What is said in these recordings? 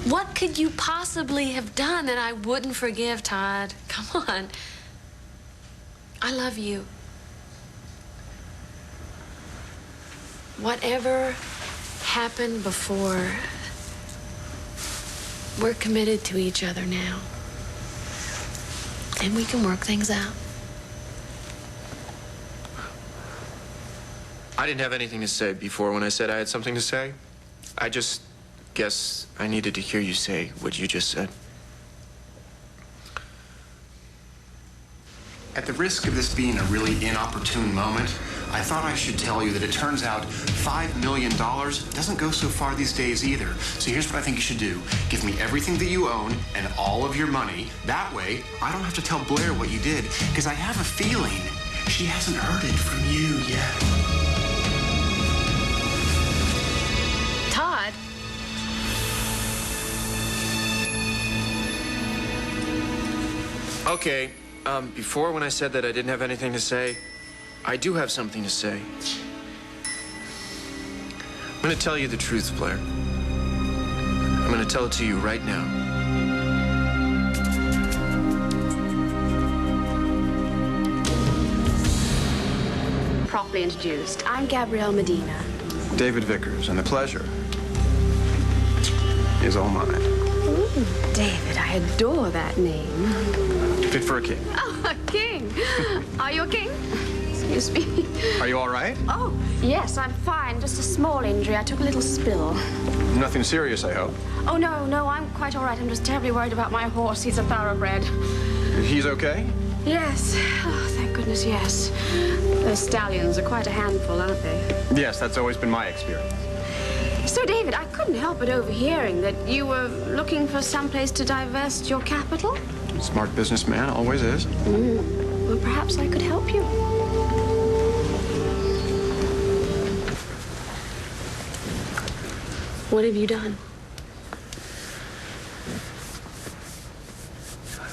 What could you possibly have done that I wouldn't forgive, Todd? Come on. I love you. Whatever happened before, we're committed to each other now. And we can work things out. I didn't have anything to say before when I said I had something to say. I just guess I needed to hear you say what you just said. At the risk of this being a really inopportune moment, I thought I should tell you that it turns out $5 million doesn't go so far these days either. So here's what I think you should do. Give me everything that you own and all of your money. That way, I don't have to tell Blair what you did, because I have a feeling she hasn't heard it from you yet. Todd? Okay, before when I said that I didn't have anything to say, I do have something to say. I'm going to tell you the truth, Blair. I'm going to tell it to you right now. Properly introduced. I'm Gabrielle Medina. David Vickers, and the pleasure is all mine. Ooh, David, I adore that name. Fit for a king. Oh, a king. Are you a king? Excuse me. Are you all right? Oh, yes, I'm fine. Just a small injury. I took a little spill. Nothing serious, I hope. Oh, no, I'm quite all right. I'm just terribly worried about my horse. He's a thoroughbred. He's okay? Yes. Oh, thank goodness, yes. Those stallions are quite a handful, aren't they? Yes, that's always been my experience. So, David, I couldn't help but overhearing that you were looking for someplace to divest your capital. Smart businessman, always is. Well, perhaps I could help you. What have you done?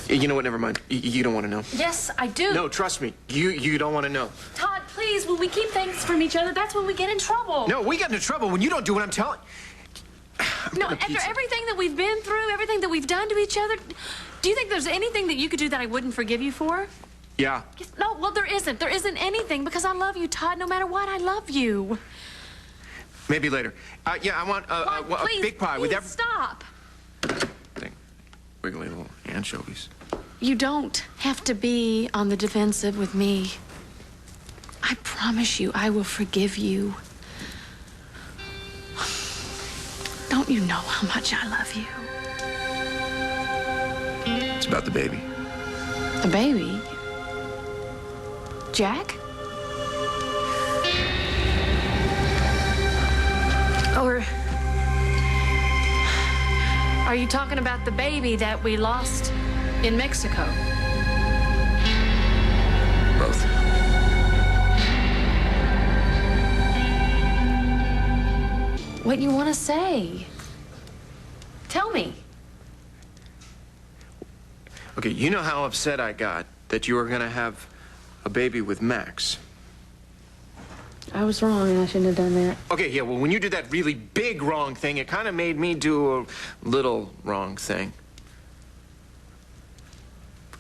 You know what? Never mind. You don't want to know. Yes, I do. No, trust me. You don't want to know. Todd, please, when we keep things from each other, that's when we get in trouble. No, we get into trouble when you don't do what I'm telling. No, after everything that we've been through, everything that we've done to each other, do you think there's anything that you could do that I wouldn't forgive you for? Yeah. No, well, there isn't. There isn't anything, because I love you, Todd. No matter what, I love you. Maybe later. Yeah, I want Please, a big pie with every... Stop. Thing. Wiggly little anchovies. You don't have to be on the defensive with me. I promise you, I will forgive you. Don't you know how much I love you? It's about the baby. The baby? Jack? Or are you talking about the baby that we lost in Mexico? Both. What you want to say? Tell me. Okay, you know how upset I got that you were going to have a baby with Max. I was wrong, and I shouldn't have done that. Okay, yeah, well, when you did that really big wrong thing, it kind of made me do a little wrong thing.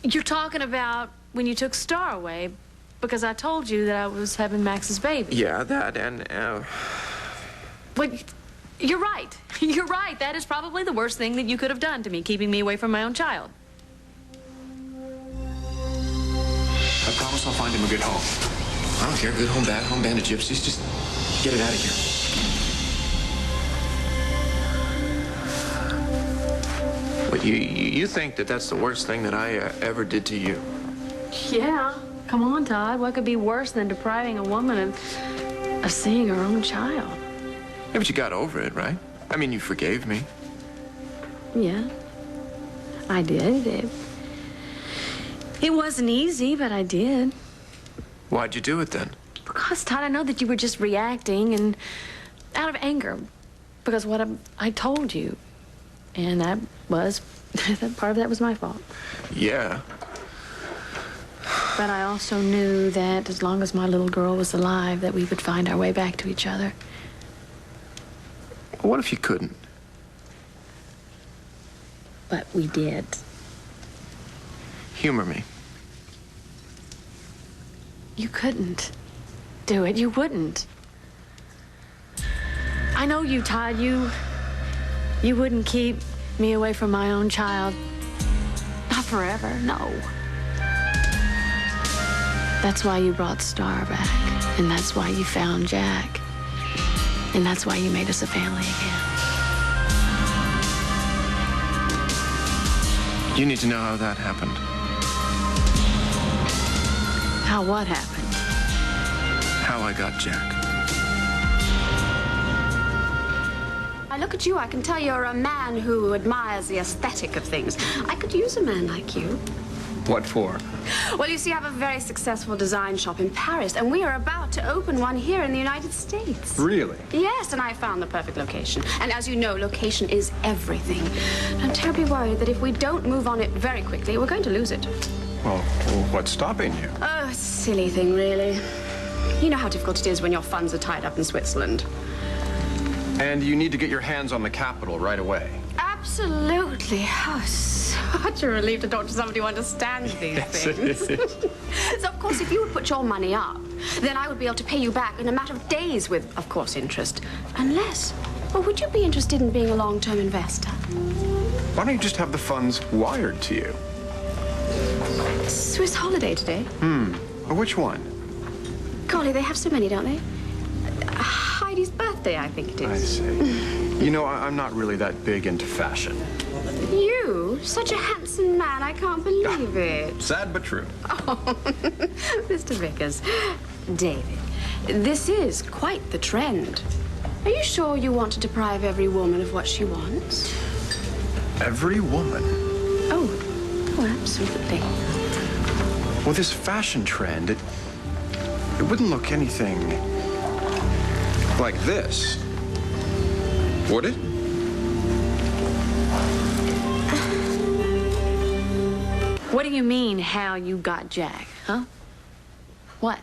You're talking about when you took Star away because I told you that I was having Max's baby. Yeah, that and... Well, you're right. You're right. That is probably the worst thing that you could have done to me, keeping me away from my own child. I promise I'll find him a good home. I don't care. Good home, bad home, band of gypsies. Just get it out of here. But you think that that's the worst thing that I ever did to you? Yeah. Come on, Todd. What could be worse than depriving a woman of seeing her own child? Yeah, but you got over it, right? I mean, you forgave me. Yeah. I did. It wasn't easy, but I did. Why'd you do it then? Because, Todd, I know that you were just reacting and out of anger because what I told you. And that was, part of that was my fault. Yeah. But I also knew that as long as my little girl was alive, that we would find our way back to each other. What if you couldn't? but we did. Humor me. You couldn't do it. You wouldn't. I know you, Todd. You wouldn't keep me away from my own child. Not forever, no. That's why you brought Star back. And that's why you found Jack. And that's why you made us a family again. You need to know how that happened. How what happened? How I got Jack. I look at you, I can tell you're a man who admires the aesthetic of things. I could use a man like you. What for? Well, you see, I have a very successful design shop in Paris, and we are about to open one here in the United States. Really? Yes, and I found the perfect location. And as you know, location is everything. I'm terribly worried that if we don't move on it very quickly, we're going to lose it. Well, what's stopping you? Oh, it's a silly thing, really. You know how difficult it is when your funds are tied up in Switzerland. And you need to get your hands on the capital right away. Absolutely. Oh, such a relief to talk to somebody who understands these things. So, of course, if you would put your money up, then I would be able to pay you back in a matter of days with, of course, interest. Unless, well, would you be interested in being a long-term investor? Why don't you just have the funds wired to you? Swiss holiday today. Which one? Golly, they have so many, don't they? Heidi's birthday, I think it I is. see. You know, I'm not really that big into fashion. You? Such a handsome man, I can't believe it. Sad but true. Oh, Mr. Vickers. David, this is quite the trend. Are you sure you want to deprive every woman of what she wants? Every woman? Oh, absolutely. Well, this fashion trend, it wouldn't look anything like this, would it? What do you mean, how you got Jack, huh? What?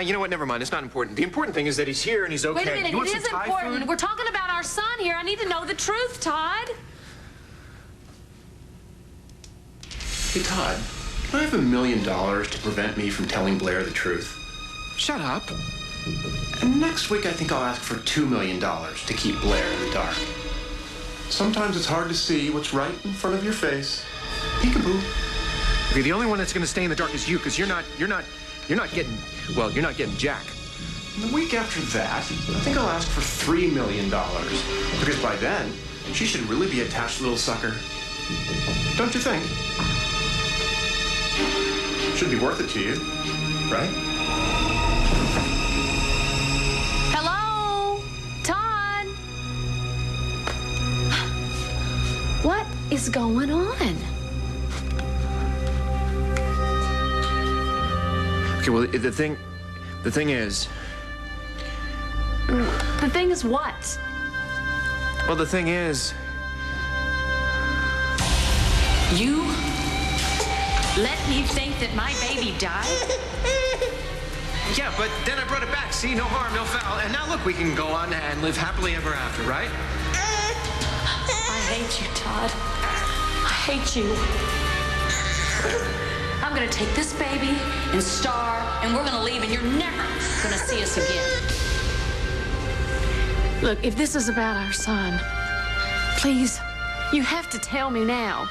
You know what? Never mind. It's not important. The important thing is that he's here and he's okay. Wait a minute, You want it some is Thai important. food? We're talking about our son here. I need to know the truth, Todd. Hey, Todd, can I have $1 million to prevent me from telling Blair the truth? Shut up. And next week, I think I'll ask for $2 million to keep Blair in the dark. Sometimes it's hard to see what's right in front of your face. Peekaboo. Okay, the only one that's going to stay in the dark is you, because you're not getting Jack. And the week after that, I think I'll ask for $3 million. Because by then, she should really be attached, little sucker. Don't you think? Should be worth it to you, right? Hello? Todd? What is going on? Okay, well, the thing is... The thing is what? Well, the thing is... You let me think that my baby died? Yeah, but then I brought it back. See, no harm, no foul. And now look, we can go on and live happily ever after, right? I hate you, Todd. I hate you. I'm gonna take this baby and Star, and we're gonna leave, and you're never gonna see us again. Look, if this is about our son, please, you have to tell me now.